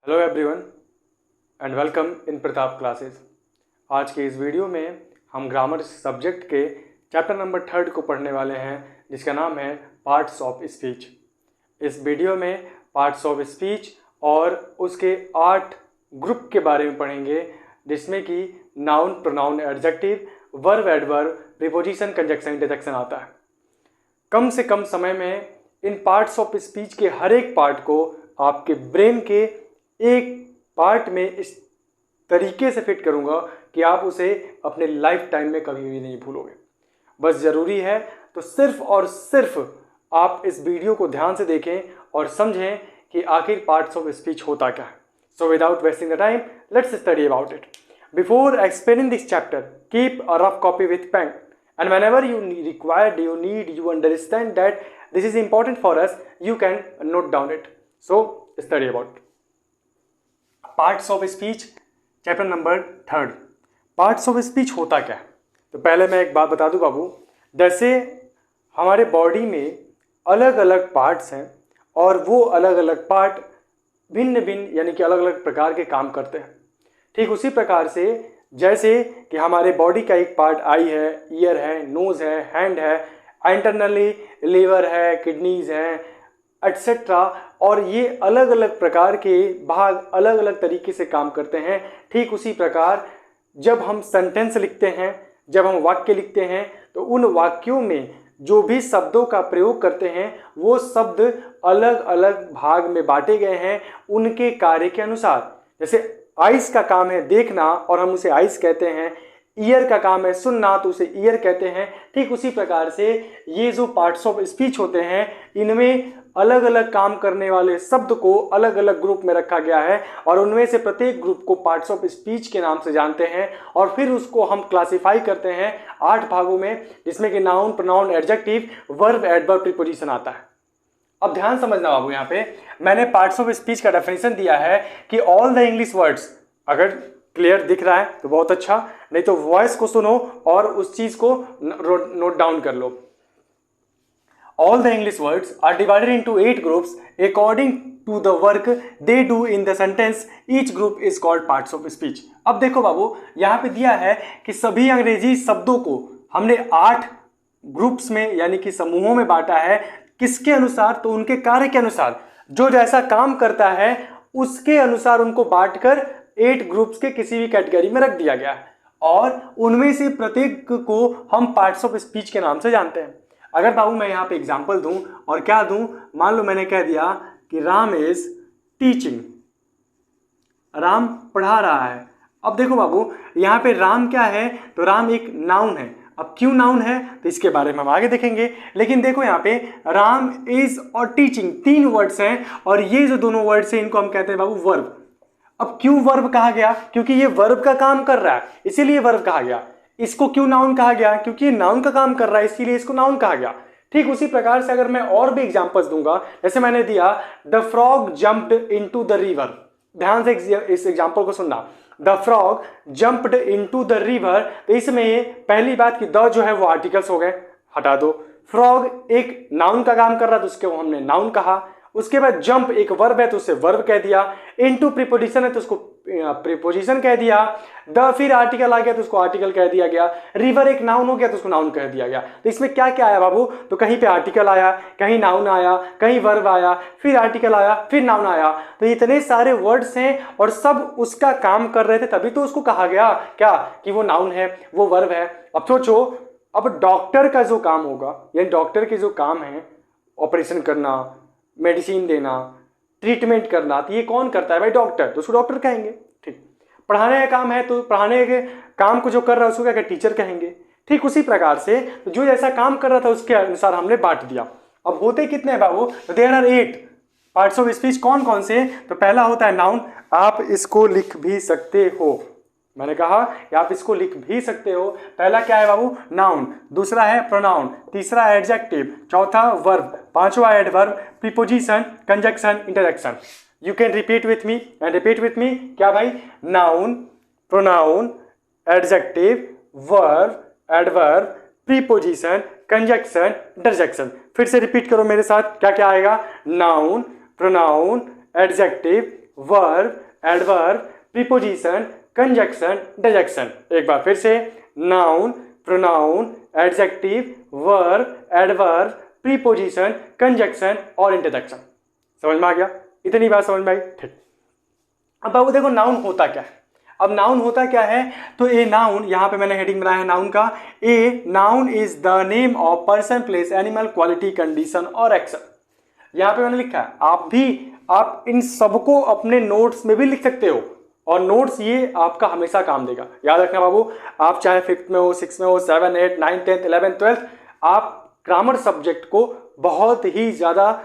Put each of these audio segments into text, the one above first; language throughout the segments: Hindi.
Hello everyone and welcome in Pratap classes. आज के इस वीडियो में हम ग्रामर सब्जेक्ट के चैप्टर नंबर 3 को पढ़ने वाले हैं, जिसका नाम है पार्ट्स ऑफ स्पीच। इस वीडियो में पार्ट्स ऑफ स्पीच और उसके 8 ग्रुप के बारे में पढ़ेंगे, जिसमें कि noun, pronoun, adjective, verb, adverb, preposition, conjunction, interjection आता है। कम से कम समय में इन पार्ट्स ऑफ स्पीच के हर एक पार्ट को आपके ब्रेन के एक पार्ट में इस तरीके से फिट करूंगा कि आप उसे अपने लाइफ टाइम में कभी भी नहीं भूलोगे। बस ज़रूरी है तो सिर्फ और सिर्फ आप इस वीडियो को ध्यान से देखें और समझें कि आखिर पार्ट्स ऑफ स्पीच होता क्या है। So without wasting the time, let's study about it. Before explaining this chapter, keep a rough copy with pen, and whenever you you understand that this is important for us, you can note down it. So study about parts of speech, chapter number 3। Parts of speech होता क्या है? तो पहले मैं एक बात बता दूं बाबू, जैसे हमारे बॉडी में अलग अलग पार्ट्स हैं और वो अलग अलग पार्ट भिन्न भिन्न यानी कि अलग अलग प्रकार के काम करते हैं। ठीक उसी प्रकार से जैसे कि हमारे बॉडी का एक पार्ट आई है, ईयर है, नोज है, हैंड है, इंटरनली लीवर है, किडनीज हैं, एटसेट्रा, और ये अलग अलग प्रकार के भाग अलग अलग तरीके से काम करते हैं। ठीक उसी प्रकार जब हम सेंटेंस लिखते हैं, जब हम वाक्य लिखते हैं, तो उन वाक्यों में जो भी शब्दों का प्रयोग करते हैं वो शब्द अलग अलग भाग में बांटे गए हैं उनके कार्य के अनुसार। जैसे आइस का काम है देखना और हम उसे आइस कहते हैं, ईयर का काम है सुनना तो उसे ईयर कहते हैं। ठीक उसी प्रकार से ये जो पार्ट्स ऑफ स्पीच होते हैं, इनमें अलग अलग काम करने वाले शब्द को अलग अलग ग्रुप में रखा गया है और उनमें से प्रत्येक ग्रुप को पार्ट्स ऑफ स्पीच के नाम से जानते हैं और फिर उसको हम क्लासिफाई करते हैं 8 भागों में, जिसमें कि noun, pronoun, adjective, verb, adverb, preposition आता है। अब ध्यान समझना बाबू, यहाँ पे मैंने पार्ट्स ऑफ स्पीच का डेफिनेशन दिया है कि ऑल द इंग्लिश वर्ड्स, अगर क्लियर दिख रहा है तो बहुत अच्छा, नहीं तो वॉइस को सुनो और उस चीज को नोट डाउन कर लो। All the English words are divided into 8 groups according to the work they do in the sentence. Each group is called parts of speech. अब देखो बाबू, यहाँ पे दिया है कि सभी अंग्रेजी शब्दों को हमने 8 ग्रुप्स में यानी कि समूहों में बांटा है। किसके अनुसार? तो उनके कार्य के अनुसार। जो जैसा काम करता है उसके अनुसार उनको बांटकर 8 ग्रुप्स के किसी भी कैटेगरी में रख दिया गया है और उनमें से प्रत्येक को हम पार्ट्स ऑफ स्पीच के नाम से जानते हैं। अगर बाबू मैं यहाँ पे एग्जाम्पल दूं और क्या दूं, मान लो मैंने कह दिया कि राम इज टीचिंग, राम पढ़ा रहा है। अब देखो बाबू, यहाँ पे राम क्या है? तो राम एक नाउन है। अब क्यों नाउन है तो इसके बारे में हम आगे देखेंगे, लेकिन देखो यहाँ पे राम इज और टीचिंग 3 वर्ड्स हैं और ये जो दोनों वर्ड्स हैं इनको हम कहते हैं बाबू वर्ब। अब क्यों वर्ब कहा गया? क्योंकि ये वर्ब का काम कर रहा है, इसीलिए वर्ब कहा गया। इसको क्यों नाउन कहा गया? क्योंकि ये नाउन का काम कर रहा है, इसीलिए इसको नाउन कहा गया। ठीक उसी प्रकार से अगर मैं और भी एग्जांपल्स दूंगा, जैसे मैंने दिया the frog jumped into the river. ध्यान से इस एग्जांपल को सुनना, the frog jumped into the river. तो इसमें पहली बात कि द जो है वो आर्टिकल्स हो गए, हटा दो। फ्रॉग एक नाउन का काम कर रहा है तो उसके वो हमने नाउन कहा। उसके बाद जंप एक वर्ब है तो उसे वर्ब कह दिया। इनटू प्रीपोजिशन है तो उसको प्रीपोजिशन कह दिया। द फिर आर्टिकल आ गया तो उसको आर्टिकल कह दिया गया। रिवर एक नाउन हो गया तो उसको नाउन कह दिया गया। तो इसमें क्या क्या आया बाबू? तो कहीं पे आर्टिकल आया, कहीं नाउन आया, कहीं वर्ब आया, फिर आर्टिकल आया, फिर नाउन आया। तो इतने सारे वर्ड्स हैं और सब उसका काम कर रहे थे, तभी तो उसको कहा गया क्या कि वो नाउन है, वो वर्ब है। अब सोचो, अब डॉक्टर का जो काम होगा यानी डॉक्टर के जो काम है, ऑपरेशन करना, मेडिसिन देना, ट्रीटमेंट करना, तो ये कौन करता है भाई? डॉक्टर। तो उसको डॉक्टर कहेंगे। ठीक, पढ़ाने का काम है तो पढ़ाने के काम को जो कर रहा है उसको क्या टीचर कहेंगे। ठीक उसी प्रकार से तो जो जैसा काम कर रहा था उसके अनुसार हमने बांट दिया। अब होते कितने हैं बाबू? There are 8 parts of speech. कौन कौन से? तो पहला होता है नाउन, आप इसको लिख भी सकते हो, मैंने कहा कि आप इसको लिख भी सकते हो। पहला क्या है बाबू? नाउन। दूसरा है प्रोनाउन, तीसरा एडजेक्टिव, चौथा वर्ब, पांचवा adverb, preposition, conjunction, interjection. You can repeat with me and repeat with me. क्या भाई? Noun, pronoun, adjective, verb, adverb, preposition, conjunction, interjection. फिर से रिपीट करो मेरे साथ, क्या क्या आएगा? Noun, pronoun, adjective, verb, adverb, preposition, conjunction, detection. एक बार फिर से, noun, pronoun, adjective, verb, adverb, preposition, conjunction और इंटरजेक्शन। समझ में आ गया? इतनी बात समझ में आई? ठीक। अब बाबू देखो नाउन होता क्या है। अब नाउन होता क्या है, तो ए नाउन, यहां पे मैंने हेडिंग बनाया है नाउन का, a noun is the name of person, place, animal, quality, condition और एक्शन। यहां पे मैंने लिखा है, आप इन सबको अपने नोट्स में भी लिख सकते हो और नोट्स ये आपका हमेशा काम देगा। याद रखना बाबू, आप चाहे 5th में हो, 6th में हो, 7, 8, 9, 10, 11, 12, आप ग्रामर सब्जेक्ट को बहुत ही ज्यादा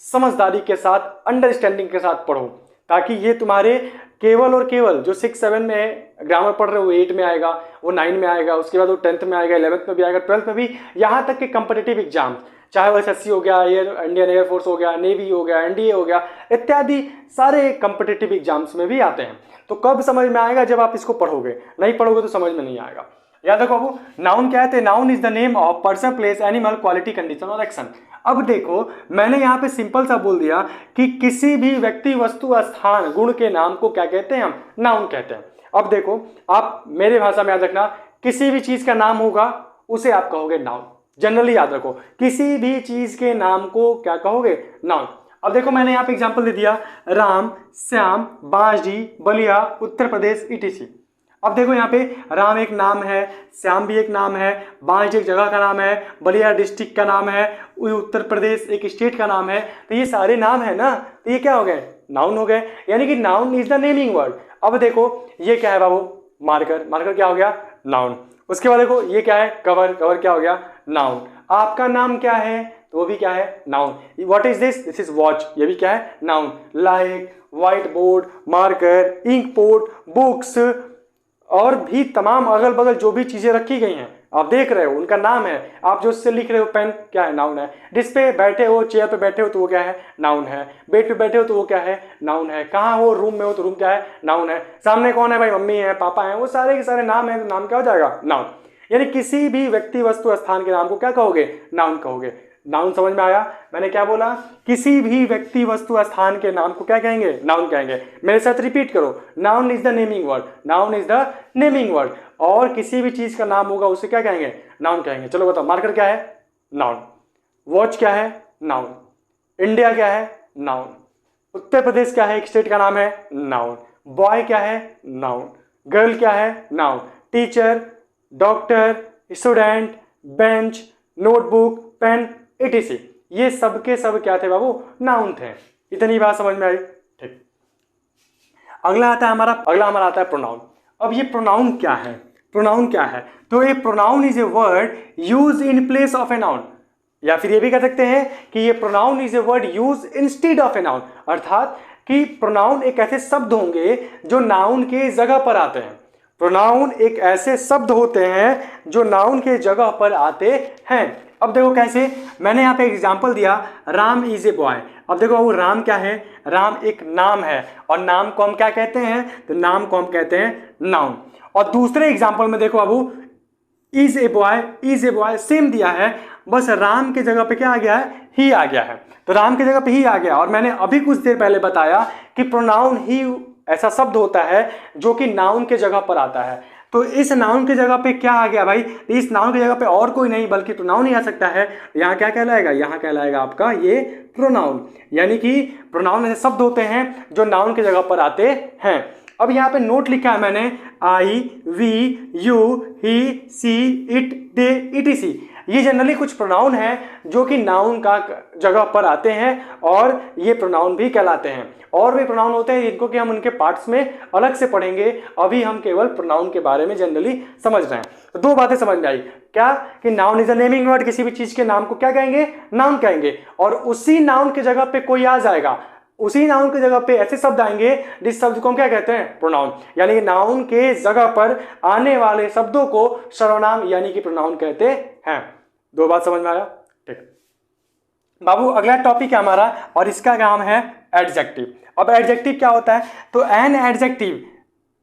समझदारी के साथ, अंडरस्टैंडिंग के साथ पढ़ो, ताकि ये तुम्हारे केवल और केवल जो 6, 7 में ग्रामर पढ़ रहे हो, वो 8 में आएगा, वो 9 में आएगा, उसके बाद वो 10th में आएगा, 11th में भी आएगा, 12th में भी, यहाँ तक कि कंपिटिटिव एग्जाम, चाहे वो एसएससी हो गया, इंडियन एयरफोर्स हो गया, नेवी हो गया, एनडीए हो गया, इत्यादि सारे कंपिटिटिव एग्जाम्स में भी आते हैं। तो कब समझ में आएगा? जब आप इसको पढ़ोगे। नहीं पढ़ोगे तो समझ में नहीं आएगा। याद रखो बाबू, नाउन क्या है? Noun is the name of person, place, animal, quality, condition और एक्शन। अब देखो, मैंने यहाँ पे सिंपल सा बोल दिया कि किसी भी व्यक्ति, वस्तु, स्थान, गुण के नाम को क्या कहते हैं? हम नाउन कहते हैं। अब देखो, आप मेरे भाषा में याद रखना, किसी भी चीज का नाम होगा उसे आप कहोगे नाउन। जनरली याद रखो, किसी भी चीज के नाम को क्या कहोगे? नाउन। अब देखो, मैंने यहाँ पे एग्जाम्पल दे दिया, राम, श्याम, बांसडी, बलिया, उत्तर प्रदेश, ईटीसी। अब देखो यहाँ पे राम एक नाम है, श्याम भी एक नाम है, बांसडी एक जगह का नाम है, बलिया डिस्ट्रिक्ट का नाम है, उत्तर प्रदेश एक स्टेट का नाम है। तो ये सारे नाम है ना, तो ये क्या हो गए? नाउन हो गए। यानी कि noun is the naming word. अब देखो ये क्या है बाबू? मार्कर। मार्कर क्या हो गया? नाउन। उसके बाद देखो ये क्या है? कवर। कवर क्या हो गया? नाउन। आपका नाम क्या है? तो वो भी क्या है? Noun. What is this? This is watch. ये भी क्या है? Noun. Like, white board, marker, ink pot, books और भी तमाम अगल बगल जो भी चीजें रखी गई हैं, आप देख रहे हो, उनका नाम है। आप जो उससे लिख रहे हो, पेन, क्या है? नाउन है। जिस पे बैठे हो, चेयर पे बैठे हो, तो वो क्या है? नाउन है। बेड पे बैठे हो तो वो क्या है? नाउन है। कहाँ हो? रूम में हो तो रूम क्या है? नाउन है। सामने कौन है भाई? मम्मी है, पापा है, वो सारे के सारे नाम है, तो नाम क्या हो जाएगा? नाउन। यानी किसी भी व्यक्ति, वस्तु, स्थान के नाम को क्या कहोगे? नाउन कहोगे। नाउन समझ में आया? मैंने क्या बोला? किसी भी व्यक्ति, वस्तु, स्थान के नाम को क्या कहेंगे? नाउन कहेंगे। मेरे साथ रिपीट करो, noun is the naming word. Noun is the naming word. और किसी भी चीज का नाम होगा उसे क्या कहेंगे? नाउन कहेंगे। चलो बताओ, मार्कर क्या है? नाउन। वॉच क्या है? नाउन। इंडिया क्या है? नाउन। उत्तर प्रदेश क्या है? एक स्टेट का नाम है, नाउन। बॉय क्या है? नाउन। गर्ल क्या है? Noun. Teacher, doctor, student, bench, notebook, pen, etc, ये सब के सब क्या थे बाबू? नाउन थे। इतनी बात समझ में आई? ठीक। अगला हमारा आता है प्रोनाउन। अब ये प्रोनाउन क्या है? प्रोनाउन क्या है? तो ये pronoun is a word use in place of a noun, या फिर ये भी कह सकते हैं कि ये pronoun is a word use instead of a noun. अर्थात कि प्रोनाउन एक ऐसे शब्द होंगे जो नाउन के जगह पर आते हैं। प्रोनाउन एक ऐसे शब्द होते हैं जो नाउन के जगह पर आते हैं। अब देखो कैसे, मैंने यहाँ पे एग्जाम्पल दिया, राम इज ए बॉय। अब देखो वो राम क्या है? राम एक नाम है, और नाम को हम क्या कहते हैं? तो नाम को हम कहते हैं नाउन। और दूसरे एग्जाम्पल में देखो बाबू, इज ए बॉय सेम दिया है, बस राम के जगह पे क्या आ गया है? ही आ गया है। तो राम की जगह पे ही आ गया। और मैंने अभी कुछ देर पहले बताया कि प्रोनाउन ही ऐसा शब्द होता है जो कि नाउन के जगह पर आता है। तो इस नाउन की जगह पे क्या आ गया भाई? इस नाउन की जगह पे और कोई नहीं बल्कि प्रोनाउन ही आ सकता है। यहाँ क्या कहलाएगा? यहाँ कहलाएगा आपका ये प्रोनाउन। यानी कि प्रोनाउन ऐसे शब्द होते हैं जो नाउन की जगह पर आते हैं। अब यहाँ पे नोट लिखा है मैंने, I, we, you, he, she, it, they, etc। ये जनरली कुछ प्रोनाउन है जो कि नाउन का जगह पर आते हैं और ये प्रोनाउन भी कहलाते हैं। और भी प्रोनाउन होते हैं जिनको कि हम उनके पार्ट्स में अलग से पढ़ेंगे। अभी हम केवल प्रोनाउन के बारे में जनरली समझ रहे हैं। तो दो बातें समझ में आई क्या? कि noun is a naming word, किसी भी चीज के नाम को क्या कहेंगे? नाउन कहेंगे। और उसी नाउन के जगह पे कोई आ जाएगा, उसी नाउन की जगह पे ऐसे शब्द आएंगे जिस शब्द को हम क्या कहते हैं? प्रोनाउन। यानी कि नाउन के जगह पर आने वाले शब्दों को सर्वनाम यानी कि प्रोनाउन कहते हैं। दो बात समझ में आया? ठीक बाबू, अगला टॉपिक है हमारा और इसका नाम है एडजेक्टिव। अब एडजेक्टिव क्या होता है? तो an adjective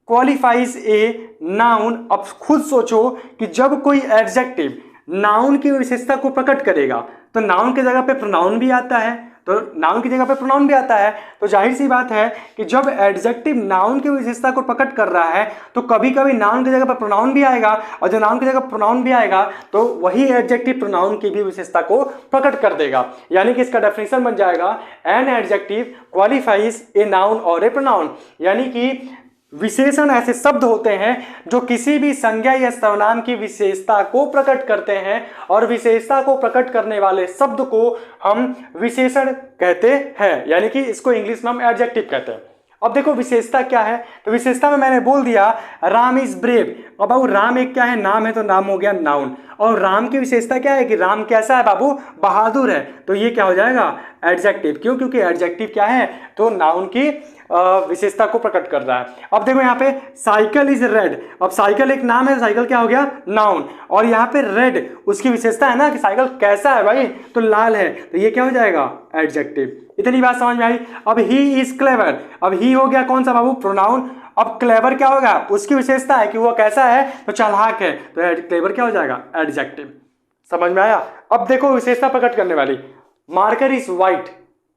qualifies a noun. अब खुद सोचो कि जब कोई एडजेक्टिव नाउन की विशेषता को प्रकट करेगा तो नाउन की जगह पे प्रोनाउन भी आता है। तो नाउन की जगह पे प्रोनाउन भी आता है। तो जाहिर सी बात है कि जब एडजेक्टिव नाउन की विशेषता को प्रकट कर रहा है तो कभी कभी नाउन की जगह पर प्रोनाउन भी आएगा, और जब नाउन की जगह प्रोनाउन भी आएगा तो वही एडजेक्टिव प्रोनाउन की भी विशेषता को प्रकट कर देगा। यानी कि इसका डेफिनेशन बन जाएगा an adjective qualifies a noun और ए प्रोनाउन। यानी कि विशेषण ऐसे शब्द होते हैं जो किसी भी संज्ञा या सर्वनाम की विशेषता को प्रकट करते हैं, और विशेषता को प्रकट करने वाले शब्द को हम विशेषण कहते हैं, यानी कि इसको इंग्लिश में हम एडजेक्टिव कहते हैं। अब देखो विशेषता क्या है, तो विशेषता में मैंने बोल दिया राम इज ब्रेव। अब बाबू राम एक क्या है, नाम है, तो नाम हो गया नाउन। और राम की विशेषता क्या है कि राम कैसा है बाबू, बहादुर है, तो ये क्या हो जाएगा एडजेक्टिव। क्यों, क्योंकि एडजेक्टिव क्या है तो नाउन की विशेषता को प्रकट कर रहा है। अब देखो यहाँ पे साइकिल इज रेड, अब साइकिल एक नाम है, साइकिल क्या हो गया नाउन, और यहाँ पे रेड उसकी विशेषता है ना कि साइकिल कैसा है भाई, तो लाल है, तो ये क्या हो जाएगा एडजेक्टिव। इतनी बात समझ में आई। अब ही इज क्लेवर, अब ही हो गया कौन सा बाबू प्रोनाउन, अब क्लेवर क्या होगा उसकी विशेषता है कि वो कैसा है तो चालाक है, तो क्लेवर क्या हो जाएगा एडजेक्टिव। समझ में आया। अब देखो विशेषता प्रकट करने वाली, मार्कर इज व्हाइट,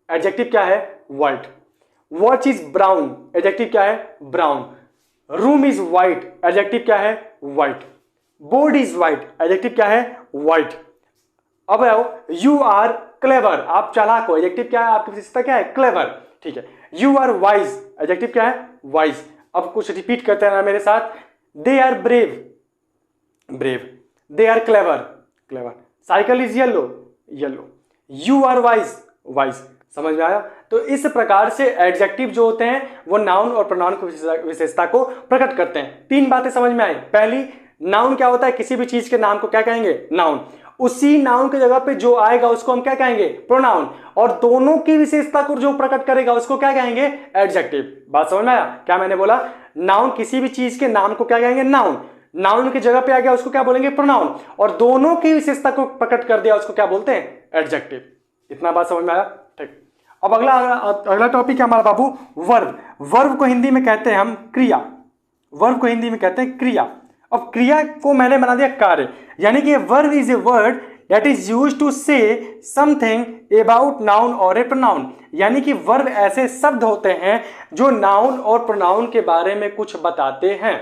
एडजेक्टिव क्या है white. Watch is brown, adjective क्या है brown. Room is white, adjective क्या है white. Board is white, adjective क्या है व्हाइट। अब आओ यू आर क्लेवर, आप चालाक हो, एडजेक्टिव क्या है आपकी विशेषता क्या है क्लेवर, ठीक है। यू आर वाइज, एडजेक्टिव क्या है वाइज। अब कुछ रिपीट करते हैं ना मेरे साथ, they are brave, brave. They are clever, clever. Cycle is yellow, yellow. You are wise, wise. समझ में आया। तो इस प्रकार से एडजेक्टिव जो होते हैं वो नाउन और प्रोनाउन की विशेषता को प्रकट करते हैं। तीन बातें समझ में आई। पहली, नाउन क्या होता है, किसी भी चीज के नाम को क्या कहेंगे नाउन, उसी नाउन की जगह पे जो आएगा उसको हम क्या कहेंगे प्रोनाउन, और दोनों की विशेषता को जो प्रकट करेगा उसको क्या कहेंगे एडजेक्टिव। बात समझ में आया। क्या मैंने बोला, नाउन किसी भी चीज के नाम को क्या कहेंगे नाउन, नाउन की जगह पे आ गया उसको क्या बोलेंगे प्रोनाउन, और दोनों की विशेषता को प्रकट कर दिया उसको क्या बोलते हैं एडजेक्टिव। इतना बात समझ में आया, ठीक। अब अगला टॉपिक है हमारा बाबू वर्ब। वर्ब को हिंदी में कहते हैं हम क्रिया, वर्ब को हिंदी में कहते हैं क्रिया। अब क्रिया को मैंने बना दिया कार्य, यानी कि verb is a word that is used to say something about noun और ए प्रोनाउन। यानी कि वर्ब ऐसे शब्द होते हैं जो नाउन और प्रोनाउन के बारे में कुछ बताते हैं।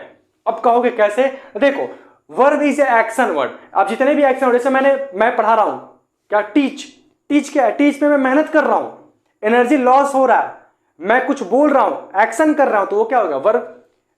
अब कहोगे कैसे, देखो verb is a action word. अब जितने भी एक्शन वर्ड, जैसे मैं पढ़ा रहा हूं, क्या टीच, टीच क्या है, टीच पे मैं मेहनत कर रहा हूं, एनर्जी लॉस हो रहा है, मैं कुछ बोल रहा हूं, एक्शन कर रहा हूं, तो वो क्या होगा वर्ब।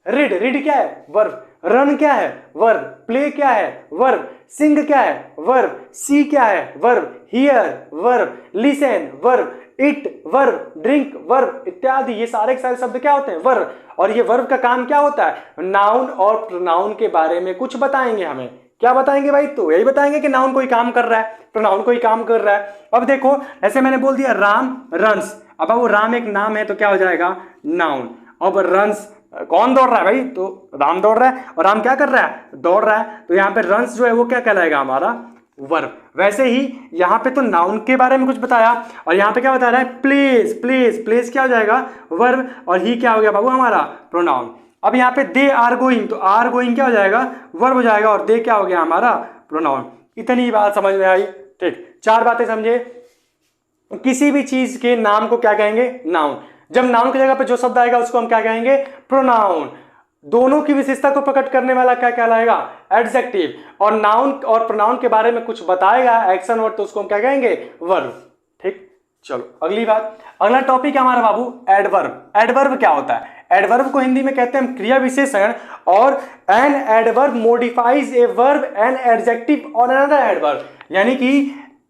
रीड, रीड क्या है वर्ब। रन क्या है वर्ब। प्ले क्या है वर्ब। सिंग क्या है वर्ब। सी क्या है verb. Here verb. Listen verb. It verb. Drink verb, इत्यादि ये सारे के सारे शब्द क्या होते हैं वर्ब। और ये वर्ब का काम क्या होता है, नाउन और प्रोनाउन के बारे में कुछ बताएंगे हमें। क्या बताएंगे भाई, तो यही बताएंगे कि नाउन कोई काम कर रहा है, प्रोनाउन कोई काम कर रहा है। अब देखो ऐसे मैंने बोल दिया राम रन्स, अब वो राम एक नाम है तो क्या हो जाएगा नाउन। अब रन्स, कौन दौड़ रहा है भाई, तो राम दौड़ रहा है, और राम क्या कर रहा है दौड़ रहा है, तो यहाँ पे रन्स जो है वो क्या कहलाएगा हमारा वर्ब। वैसे ही यहाँ पे तो नाउन के बारे में कुछ बताया, और यहाँ पे क्या बता रहा है प्लेस, प्लेस, प्लेस क्या हो जाएगा वर्ब, और ही क्या हो गया बाबू हमारा प्रोनाउन। अब यहाँ पे दे आर गोइंग, तो आर गोइंग क्या हो जाएगा वर्ब हो जाएगा, और दे क्या हो गया हमारा प्रोनाउन। इतनी बात समझ में आई, ठीक। चार बातें समझे। किसी भी चीज के नाम को क्या कहेंगे नाउन, जब नाउन की जगह पे जो शब्द आएगा उसको हम क्या कहेंगे प्रोनाउन। दोनों की विशेषता को प्रकट करने वाला क्या कहलाएगा एडजेक्टिव, और नाउन और प्रोनाउन के बारे में कुछ बताएगा एक्शन वर्ड, तो उसको हम क्या कहेंगे वर्ब, ठीक। चलो अगली बात, अगला टॉपिक है हमारा बाबू एडवर्ब। एडवर्ब क्या होता है, एडवर्ब को हिंदी में कहते हैं हम क्रिया विशेषण, और an adverb modifies a verb an adjective और अनदर एडवर्ब। यानी कि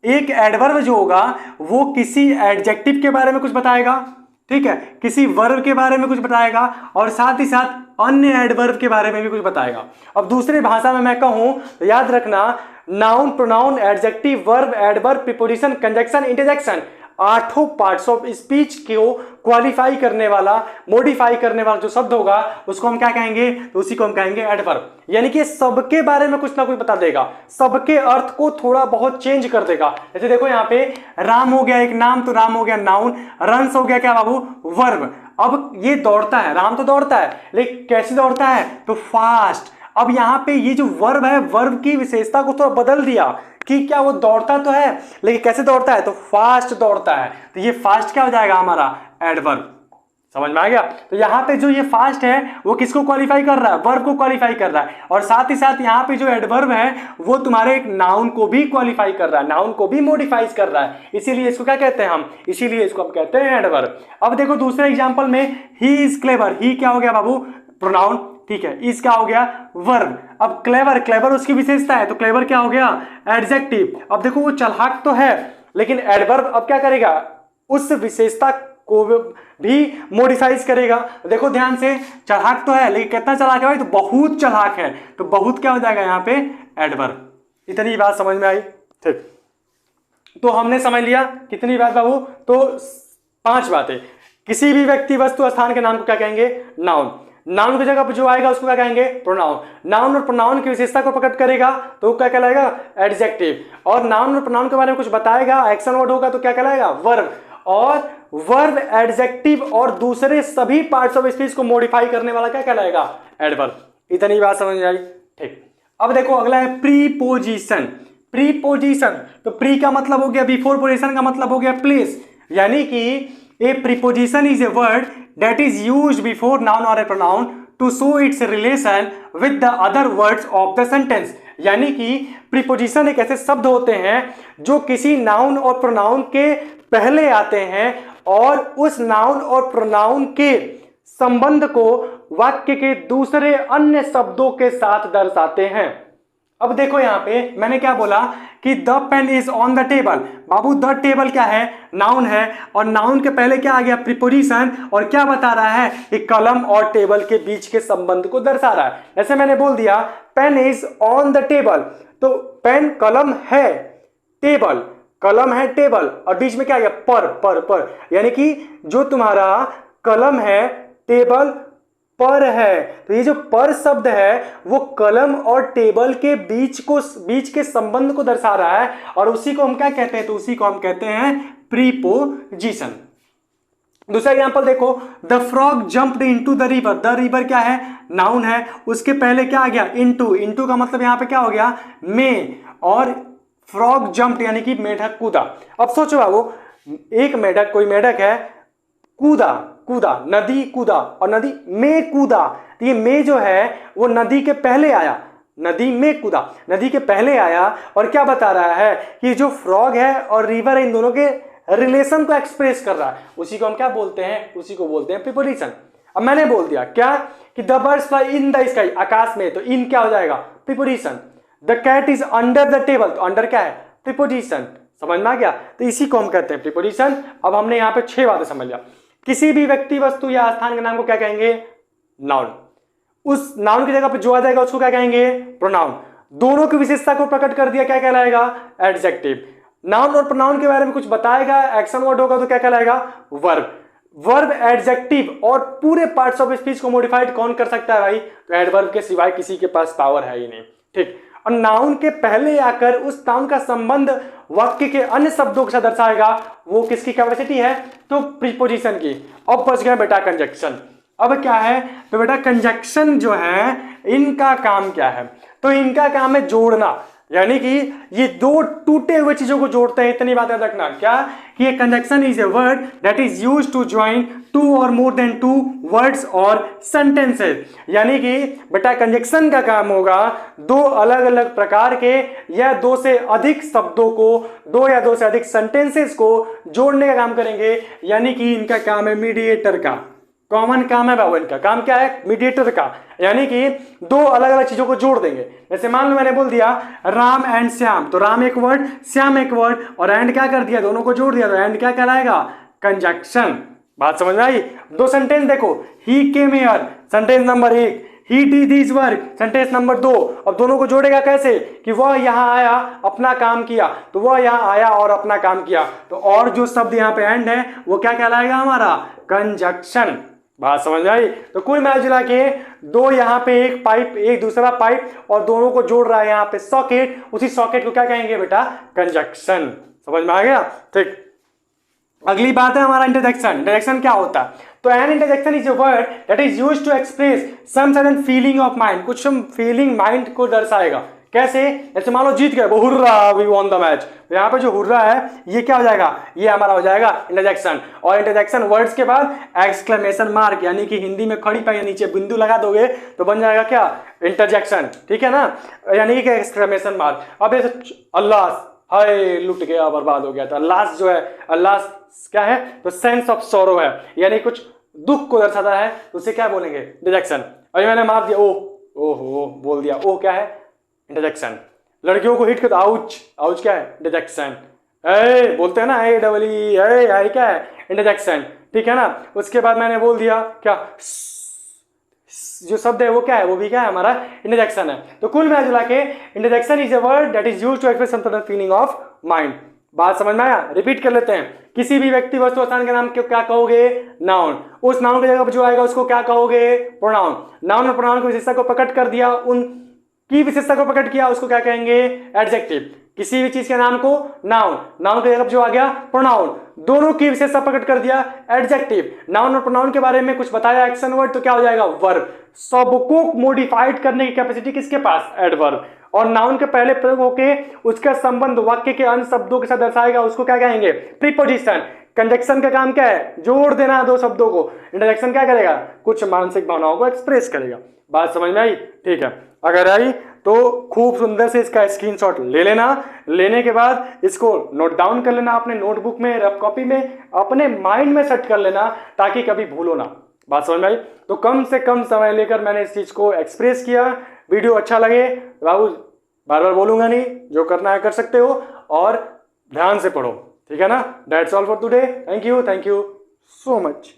एक एडवर्ब जो होगा वो किसी एडजेक्टिव के बारे में कुछ बताएगा, ठीक है, किसी वर्ब के बारे में कुछ बताएगा, और साथ ही साथ अन्य एडवर्ब के बारे में भी कुछ बताएगा। अब दूसरी भाषा में मैं कहूं तो याद रखना, noun pronoun adjective verb adverb preposition conjunction interjection, आठों पार्ट्स ऑफ स्पीच को क्वालिफाई करने वाला, मॉडिफाई करने वाला जो शब्द होगा उसको हम क्या कहेंगे, तो उसी को हम कहेंगे एडवर्ब। यानी कि सबके बारे में कुछ ना कुछ बता देगा, सबके अर्थ को थोड़ा बहुत चेंज कर देगा। जैसे देखो यहाँ पे राम हो गया एक नाम, तो राम हो गया नाउन, रन्स हो गया क्या बाबू वर्ब। अब ये दौड़ता है, राम तो दौड़ता है, लेकिन कैसे दौड़ता है तो फास्ट। अब यहाँ पे ये जो वर्ब है, वर्ब की विशेषता को थोड़ा बदल दिया, कि क्या वो दौड़ता तो है, लेकिन कैसे दौड़ता है, तो फास्ट दौड़ता है। तो ये फास्ट क्या हो जाएगा हमारा, एडवर्ब। समझ में आ गया। तो यहाँ पे जो ये फास्ट है वो किसको क्वालिफाई कर रहा है, वर्ब को क्वालिफाई कर रहा है। और साथ ही साथ यहाँ पे जो एडवर्ब है वो तुम्हारे एक नाउन को भी क्वालिफाई कर रहा है, नाउन को भी मॉडिफाइज कर रहा है। इसीलिए इसको क्या कहते हैं हम, इसीलिए इसको हम कहते हैं एडवर्ब। अब देखो दूसरे एग्जाम्पल में, ही इज क्लेवर, ही क्या हो गया बाबू, प्रोनाउन, ठीक है। इज क्या हो गया, वर्ब। अब क्लेवर, क्लेवर उसकी विशेषता है, तो क्लेवर क्या हो गया, एडजेक्टिव। अब देखो वो चालाक तो है, लेकिन एडवर्ब अब क्या करेगा, उस विशेषता को भी मॉडिफाइज करेगा। देखो ध्यान से, चालाक तो है, लेकिन कितना चालाक है भाई, तो बहुत चालाक है। तो बहुत क्या हो जाएगा यहाँ पे, एडवर्ब। इतनी बात समझ में आई, ठीक। तो हमने समझ लिया कितनी बात बाबू, तो 5 बातें। किसी भी व्यक्ति, वस्तु, स्थान के नाम को क्या कहेंगे, नाउन। नाउन की जगह पर जो आएगा उसको क्या कहेंगे, प्रोनाउन। नाउन और प्रोनाउन की विशेषता को प्रकट करेगा तो क्या कहलाएगा, एडजेक्टिव। और नाउन और प्रोनाउन के बारे में कुछ बताएगा, एक्शन वर्ड होगा तो क्या कहलाएगा, वर्ब। और वर्ब, एडजेक्टिव और दूसरे सभी पार्ट्स ऑफ स्पीच को मॉडिफाई करने वाला क्या कहलाएगा, एडवर्ब। इतनी बात समझ में आई, ठीक। अब देखो अगला है प्रीपोजिशन। प्रीपोजिशन, तो प्री का मतलब हो गया बिफोर, पोजीशन का मतलब हो गया प्लेस। यानी कि a preposition is a word that is used before noun और a pronoun to show its relation with the other words of the sentence. यानी कि प्रीपोजिशन एक ऐसे शब्द होते हैं जो किसी नाउन और प्रोनाउन के पहले आते हैं और उस नाउन और प्रोनाउन के संबंध को वाक्य के दूसरे अन्य शब्दों के साथ दर्शाते हैं। अब देखो यहां पे मैंने क्या बोला कि the pen is on the table. बाबू द टेबल क्या है, नाउन है, और नाउन के पहले क्या आ गया, प्रीपोजिशन, और क्या बता रहा है कि कलम और टेबल के बीच के संबंध को दर्शा रहा है। जैसे मैंने बोल दिया pen is on the table, तो पेन कलम है, टेबल कलम है, टेबल, और बीच में क्या आ गया, पर, यानी कि जो तुम्हारा कलम है टेबल पर है। तो ये जो पर शब्द है वो कलम और टेबल के बीच के संबंध को दर्शा रहा है, और उसी को हम क्या कहते हैं, तो उसी को हम कहते हैं प्रीपोजिशन। दूसरा एग्जांपल देखो, the frog jumped into the river. The river क्या है, नाउन है, उसके पहले क्या आ गया, इनटू। इनटू का मतलब यहां पे क्या हो गया, में, और फ्रॉग जंप्ड यानी कि मेढक कूदा। अब सोचो बाबू, एक मेढक, कोई मेढक है, कूदा, नदी कूदा और नदी में कूदा। तो ये में जो है वो नदी के पहले आया, नदी में कूदा, नदी के पहले आया, और क्या बता रहा है कि जो फ्रॉग है और रिवर है इन दोनों के रिलेशन को एक्सप्रेस कर रहा है। उसी को हम क्या बोलते हैं, उसी को बोलते हैं प्रीपोजिशन। अब मैंने बोल दिया क्या कि the birds fly in the sky, आकाश में, तो इन क्या हो जाएगा, preposition. The cat is under the table, तो अंडर क्या है, प्रीपोजिशन। समझ में आ गया, तो इसी को हम कहते हैं प्रीपोजिशन। अब हमने यहाँ पे 6 बातें समझ लिया। किसी भी व्यक्ति, वस्तु या स्थान के नाम को क्या कहेंगे, नाउन। उस नाउन की जगह पर जो आ जाएगा उसको क्या कहेंगे, प्रोनाउन। दोनों की विशेषता को प्रकट कर दिया, क्या कहलाएगा, एडजेक्टिव। नाउन और प्रोनाउन के बारे में कुछ बताएगा, एक्शन वर्ड होगा तो क्या कहलाएगा, वर्ब। वर्ब, एडजेक्टिव और पूरे पार्ट्स ऑफ स्पीच को मॉडिफाइड कौन कर सकता है भाई, तो एडवर्ब के सिवाय किसी के पास पावर है ही नहीं, ठीक। और नाउन के पहले आकर उस नाउन का संबंध वाक्य के अन्य शब्दों के साथ दर्शाएगा, वो किसकी कैपेसिटी है, तो प्रीपोजिशन की। अब बच गया बेटा कंजक्शन। अब क्या है, तो बेटा कंजक्शन जो है इनका काम क्या है, तो इनका काम है जोड़ना। यानी कि ये दो टूटे हुए चीजों को जोड़ते हैं। इतनी बात याद रखना क्या कि ये conjunction is a word that is used to join 2 और मोर देन 2 वर्ड्स और सेंटेंसेस। यानी कि बेटा कंजक्शन का काम होगा 2 अलग अलग प्रकार के या 2 से अधिक शब्दों को, 2 या 2 से अधिक सेंटेंसेस को जोड़ने का काम करेंगे। यानी कि इनका काम है मीडिएटर का, कॉमन काम है बाबू। इनका काम क्या है, मीडिएटर का, यानी कि 2 अलग अलग चीजों को जोड़ देंगे। जैसे मान लो मैंने बोल दिया राम एंड श्याम, तो राम एक वर्ड, श्याम एक वर्ड, और एंड क्या कर दिया, दोनों को जोड़ दिया, तो एंड क्या कहलाएगा, कंजक्शन। बात समझ में आई। 2 सेंटेंस देखो, he came here, sentence number 1, he did this work, sentence number 2। अब दोनों को जोड़ेगा कैसे, कि वह यहाँ आया अपना काम किया, तो वह यहाँ आया और अपना काम किया, तो और जो शब्द यहाँ पे एंड है वो क्या कहलाएगा हमारा, कंजक्शन। बात समझ में आई। तो कुल मिला के 2 यहाँ पे एक पाइप, एक दूसरा पाइप, और दोनों को जोड़ रहा है यहाँ पे सॉकेट, उसी सॉकेट को क्या कहेंगे बेटा, कंजक्शन। समझ में आ गया, ठीक। अगली बात है हमारा इंटरजेक्शन। इंटरजेक्शन क्या होता है, तो an interjection is a word that is used to express some sudden feeling of mind. कुछ फीलिंग माइंड को दर्शाएगा। कैसे? जैसे मान लो जीत गए, वो hurrah we won the match, तो यहाँ पे जो हुर्रा है ये क्या हो जाएगा? ये हमारा हो जाएगा इंटरजेक्शन। और इंटरजेक्शन वर्ड्स के बाद एक्सक्लेमेशन मार्क, यानी कि हिंदी में खड़ी पाई नीचे बिंदु लगा दोगे तो बन जाएगा क्या? इंटरजेक्शन, ठीक है ना, यानी कि एक्सक्लेमेशन मार्क। अब जैसे अल्लाह, हाय लुट गया, बर्बाद हो गया था, अल्लाह जो है, अल्लाह क्या है? तो सेंस ऑफ सोरो है, यानी कुछ दुख को दर्शाता है, तो उसे क्या बोलेंगे? इंटरजेक्शन। अभी मैंने मार दिया, ओहो बोल दिया, ओ क्या है? इंटरजेक्शन। लड़कियों को हिट कर, आउच, आउच क्या है? इंटरजेक्शन। ए बोलते हैं ना, ए डबल ई, आई क्या है? इंटरजेक्शन, ठीक है ना। उसके बाद मैंने बोल दिया क्या? जो शब्द है वो क्या है? वो भी क्या है? हमारा इंटरजेक्शन है। तो कुल मिला जुला के interjection is a word that is used to express some feeling of mind. बात समझ में आया? रिपीट कर लेते हैं। किसी भी व्यक्ति वस्तु स्थान के नाम को क्या कहोगे? नाउन। उस नाउन की जगह पर जो आएगा उसको क्या कहोगे? प्रोनाउन। नाउन और प्रोनाउन की विशेषता को प्रकट कर दिया, उन की विशेषता को प्रकट किया, उसको क्या कहेंगे? एडजेक्टिव। किसी भी चीज के नाम को नाउन, नाउन की जगह जो आ गया प्रोनाउन, दोनों की विशेषता प्रकट कर दिया, एडजेक्टिव। नाउन और प्रोनाउन के बारे में कुछ बताया, एक्शन वर्ड, तो क्या हो जाएगा? वर्ब। सबको मॉडिफाइड करने की कैपेसिटी किसके पास? एडवर्ब। और नाउन के पहले प्रयोग होके उसका संबंध वाक्य के अन्य शब्दों के साथ दर्शाएगा, उसको क्या कहेंगे? प्रीपोजिशन। कंजक्शन का काम क्या है? जोड़ देना दो शब्दों को। इंटरजेक्शन क्या करेगा? कुछ मानसिक भावनाओं को एक्सप्रेस करेगा। बात समझ में आई? ठीक है, अगर आई तो खूब सुंदर से इसका स्क्रीनशॉट ले लेना। लेने के बाद इसको नोट डाउन कर लेना अपने नोटबुक में, रफ कॉपी में, अपने माइंड में सेट कर लेना ताकि कभी भूलो ना। बात समझ में आई? तो कम से कम समय लेकर मैंने इस चीज को एक्सप्रेस किया। वीडियो अच्छा लगे, बाबू बार बार बोलूंगा नहीं, जो करना है कर सकते हो, और ध्यान से पढ़ो, ठीक है ना। That's all for today. Thank you so much.